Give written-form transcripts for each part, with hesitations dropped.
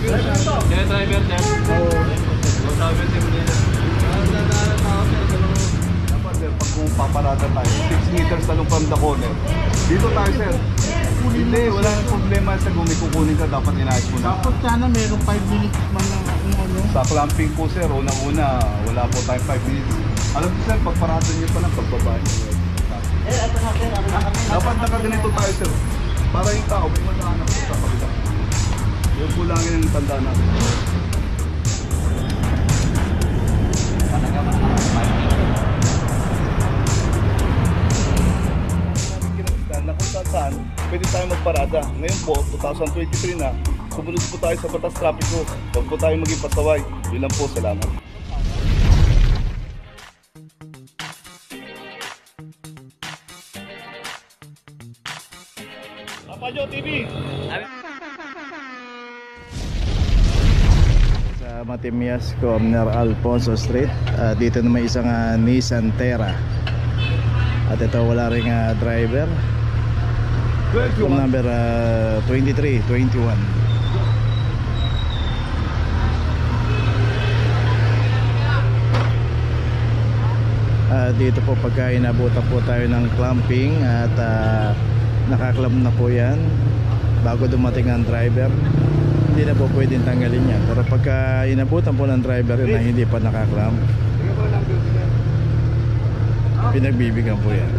Kaya driver niya? Oo. Sabi din nila. Dapat sir, pag kung paparada tayo, 6 meters talong from the corner. Dito tayo sir. Hindi, wala nang problema sa gumi kukunin ka, dapat inayos mo na. Dapat sana mayroong 5 minutes man lang kung ano. Sa clamping po sir, unang-una, wala po tayong 5 minutes. Alam mo sir, pagparada niyo pa lang pagbaba niyo. Dapat nakaganito tayo sir. Para yung tao, may madaanan po sa kapila. Yung kulangin ang tanda natin. Na kung saan, pwede tayo magparada. Ngayon po, 2023 na, sumunod po tayo sa batas trapiko. Huwag po tayo maging pasaway. Yun lang po, salamat. Papajo TV! Sa Matimias Corner, Alfonso Street, dito na may isang Nissan Terra. At ito wala ring driver. Room number 2321. Dito po pagka inabutan po tayo ng clamping at nakaklamp na po yan bago dumating ang driver, hindi na po pwedeng tanggalin yan. Pero pagka inabutan po ng driver yun na hindi pa nakaklamp, pinagbibigyan po yan.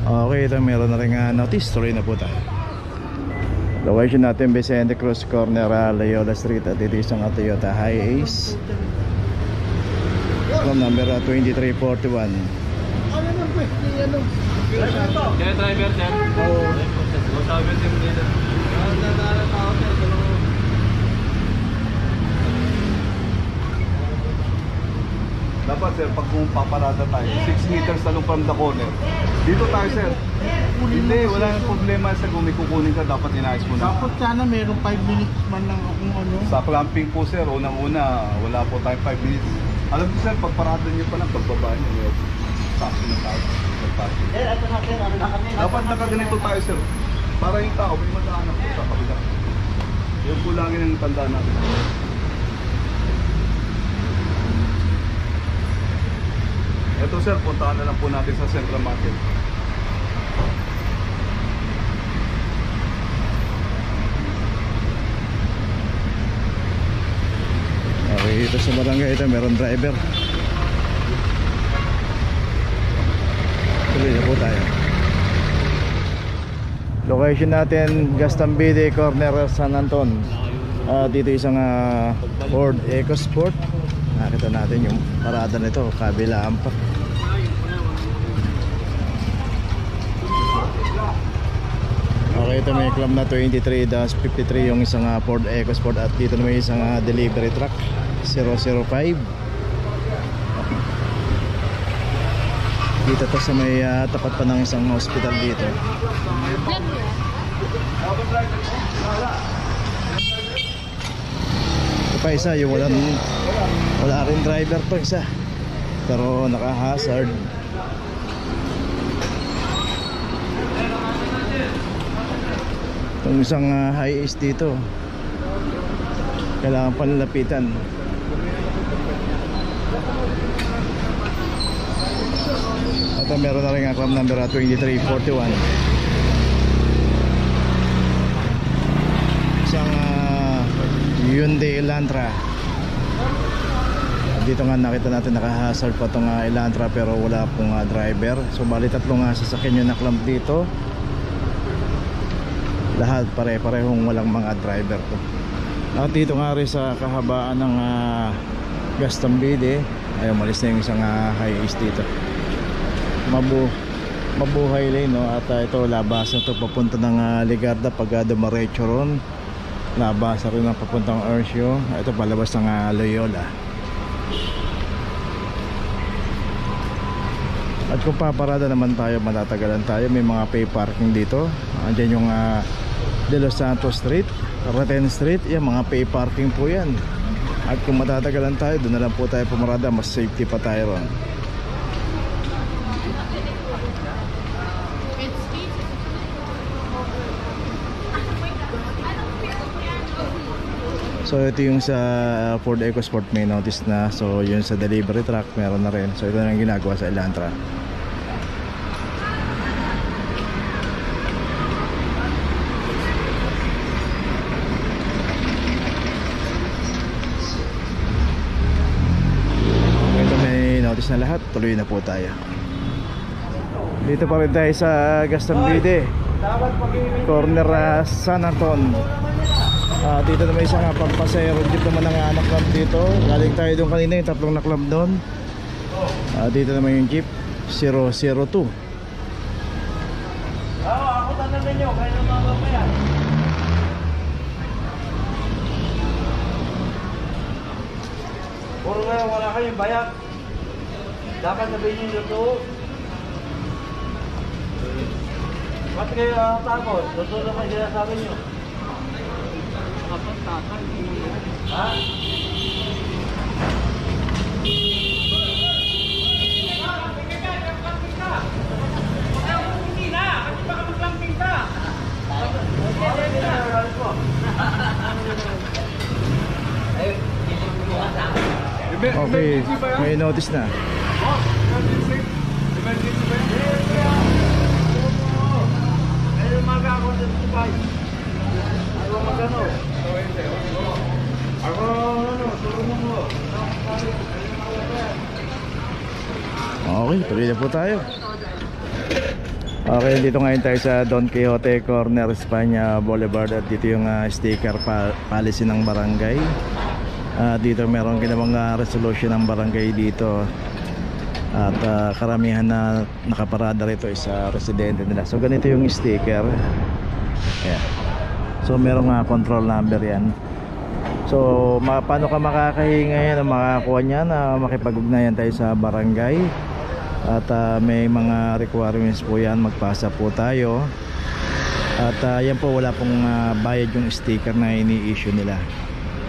Okay, ito meron na rin notice. Tuloy na po tayo. Location natin Vicente Cruz Corner, Loyola Street. At dito isang Toyota Hiace from number 2341. Kaya driver niya? Oo. Sabi din nila. Dapat sir, pag kung paparada tayo, 6 meters talong from the corner. Dito tayo sir. Hindi, wala nang problema sa gumi kukunin ka, dapat inayos mo na. Dapat sana mayroong 5 minutes man lang kung ano. Sa clamping po sir, unang-una, wala po tayong 5 minutes. Alam mo sir, pagparada niyo pa lang pagbaba niyo. Taxi na tayo. Dapat nakaganito tayo sir. Para yung tao, may madaanan po sa kapila. Yung kulangin ang tanda natin. Ito sir, puntahan na lang po natin sa Central Market. Okay, ito sa barangay ito meron driver. Tuloy na po tayo. Location natin Gastambide Corner, San Anton. Dito isang Ford EcoSport. Nakita natin yung parada nito, kabilaan pa. Okay, ito may clamp na 23-53 yung isang Ford EcoSport. At dito may isang delivery truck 005. Dito to sa may tapat pa ng isang hospital dito. Ito pa isa, yung wala rin driver to isa, pero naka-hazard. Itong isang Hiace dito, kailangan panlapitan. At meron na rin ang clamp number 2341. Isang Hyundai Elantra. Dito nga nakita natin naka-hazard pa itong Elantra pero wala pong driver. So bali tatlo nga sasakyan yung na-clamp dito. Lahat pare-parehong walang mga driver to. At dito nga rin sa kahabaan ng Gastambide ay umalis na yung isang Hiace dito. mabuhay lane, no? At ito labasan to papunta ng Ligarda pag dumaretso ron. Labasan rin ang papuntang Ercio. Ito palabas ng Loyola. At kung paparada naman tayo, matatagalan tayo. May mga pay parking dito. Andyan yung De Los Santos Street, Raten Street. Yan, mga pay parking po yan. At kung matatagalan tayo, doon na lang po tayo pumarada. Mas safety pa tayo ron. So ito yung sa Ford EcoSport may notice na. So yun sa delivery truck meron na rin. So ito na yung ginagawa sa Elantra. Ito may notice na lahat. Tuloy na po tayo. Dito pa rin tayo sa Gastambide, corner San Anton. Dito naman isang pampasayro jeep naman ang anak club dito. Galing tayo doon kanina, yung tatlong na club doon. Dito naman yung jeep 002. Ako tanong ninyo, kaya naman mamaya. Puro ngayon wala kayong bayak. Dapat sabihin nyo ito. Ba't kayo takot? Totoo naman sinasabi nyo. Ha? Okay, may notice na. Ayun mga ako sa Dubai. Ako magano. Ako tulungan mo. Okay, tuloy na po tayo. Okay, dito ngayon tayo sa Don Quixote Corner, Espanya Boulevard. At dito yung sticker policy ng barangay. Dito meron ginawang resolution ng barangay dito. At karamihan na nakaparada rito is residente nila. So ganito yung sticker. Ayan. So merong control number yan. So paano ka makakahinga yan o makakuha niyan na makipag-ugnayan tayo sa barangay. At may mga requirements po yan. Magpasa po tayo. At yan po, wala pong bayad yung sticker na ini-issue nila.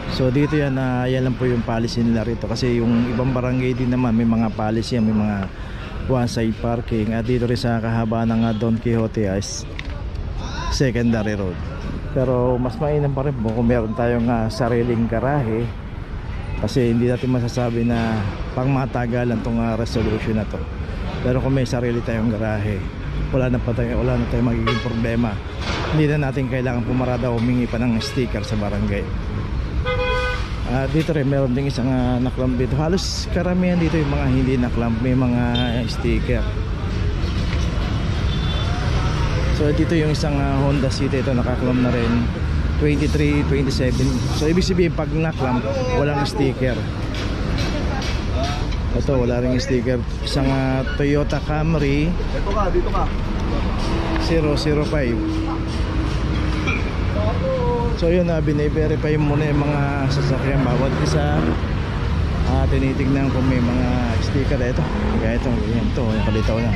So dito yan, yan lang po yung policy nila rito. Kasi yung ibang barangay din naman may mga policy, may mga one side parking. At dito rin sa kahabaan ng Don Quixote is secondary road. Pero mas mainam pa rin po kung meron tayong sariling garahe. Kasi hindi natin masasabi na pangmatagalan tong resolution na to. Pero kung may sarili tayong garahe, wala na tayong magiging problema. Hindi na natin kailangan pumarada o humingi pa ng sticker sa barangay. Dito rin meron ding isang naklamp dito. Halos karamihan dito yung mga hindi naklamp, may mga sticker. So dito yung isang Honda City, ito nakaklamp na rin 23, 27. So ibig sabihin pag naklamp walang sticker. Ito wala ring sticker. Isang Toyota Camry. Ito ka, dito ka. 005. So yun, bine-verify muna yung mga sasakyan bawat isa. Tinitignan kung may mga sticker. Ito, kaya ito, yung kalitaw na.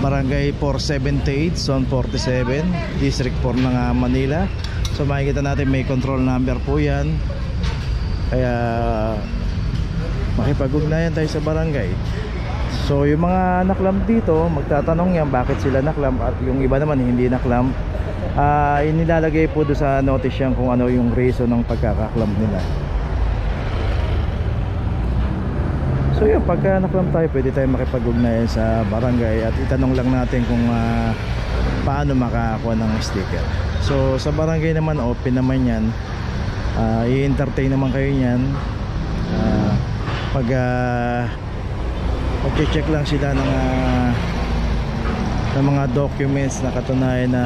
Barangay 478, Zone 47, District 4 ng Manila. So makikita natin may control number po yan. Kaya makipag-ugnayan tayo sa barangay. So yung mga naklamp dito, magtatanong yan bakit sila naklamp. At yung iba naman hindi naklamp. Inilalagay po doon sa notice yan kung ano yung reason ng pagkakaklamp nila. So yun, pagka naklamp tayo, pwede tayo makipag-ugnayan sa barangay. At itanong lang natin kung paano makakakuha ng sticker. So sa barangay naman, open naman yan. I-entertain naman kayo yan. Pag-check lang sila ng mga documents na katunayan na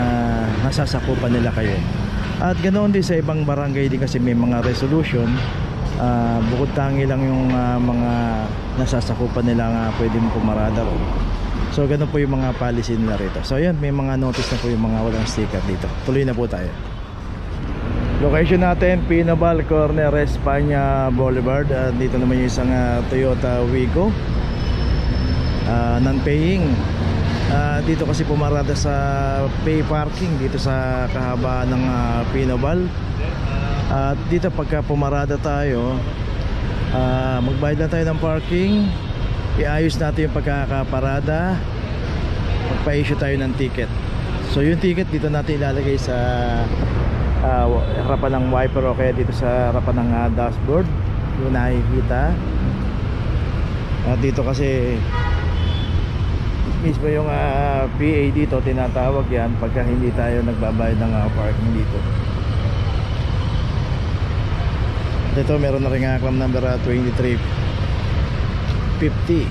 nasasakupan nila kayo. At ganoon din sa ibang barangay din kasi may mga resolution. Bukod tangi lang yung mga nasasakupan nila nga pwede mo pumarada ron. So ganun po yung mga policy nila rito. So ayan, may mga notice na po yung mga walang sticker dito. Tuloy na po tayo. Location natin, Pinobal Corner, España Boulevard. Dito naman yung isang Toyota Wigo, non-paying. Dito kasi pumarada sa pay parking dito sa kahabaan ng Pinobal. At dito pagka pumarada tayo, magbayad lang tayo ng parking, iayos natin yung pagkakaparada, magpa-issue tayo ng ticket. So yung ticket dito natin ilalagay sa harapan ng wiper o kaya dito sa harapan ng dashboard, yung nakikita. At dito kasi mismo yung PA dito, tinatawag yan pagka hindi tayo nagbabayad ng parking dito. Dito meron na rin claim number 2350.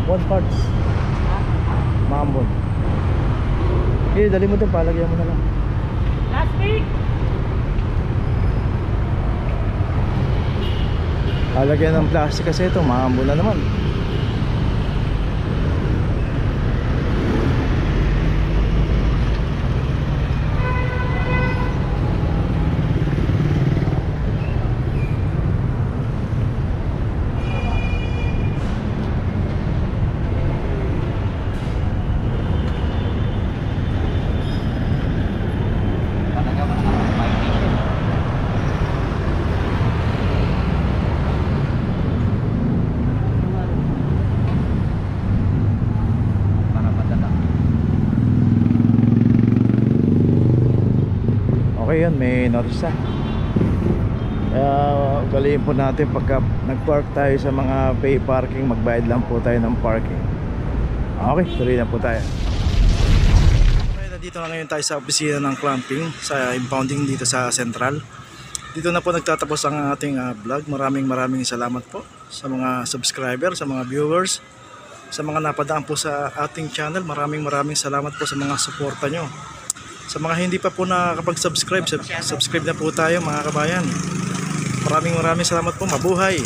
One parts Mambon. Dali mo ito, palagyan mo na lang. Last week. Palagyan ng plastic kasi ito, Mambon na naman. Okay yun, may notice na. Kaya galiin po natin pagka nag-park tayo sa mga pay parking, magbayad lang po tayo ng parking. Okay, tuloy na po tayo. Okay, nandito na ngayon tayo sa opisina ng clamping, sa impounding dito sa Central. Dito na po nagtatapos ang ating vlog. Maraming salamat po sa mga subscriber, sa mga viewers, sa mga napadaan po sa ating channel. Maraming salamat po sa mga suporta nyo. Sa mga hindi pa po nakakapag-subscribe, subscribe na po tayo mga kabayan. Maraming salamat po. Mabuhay!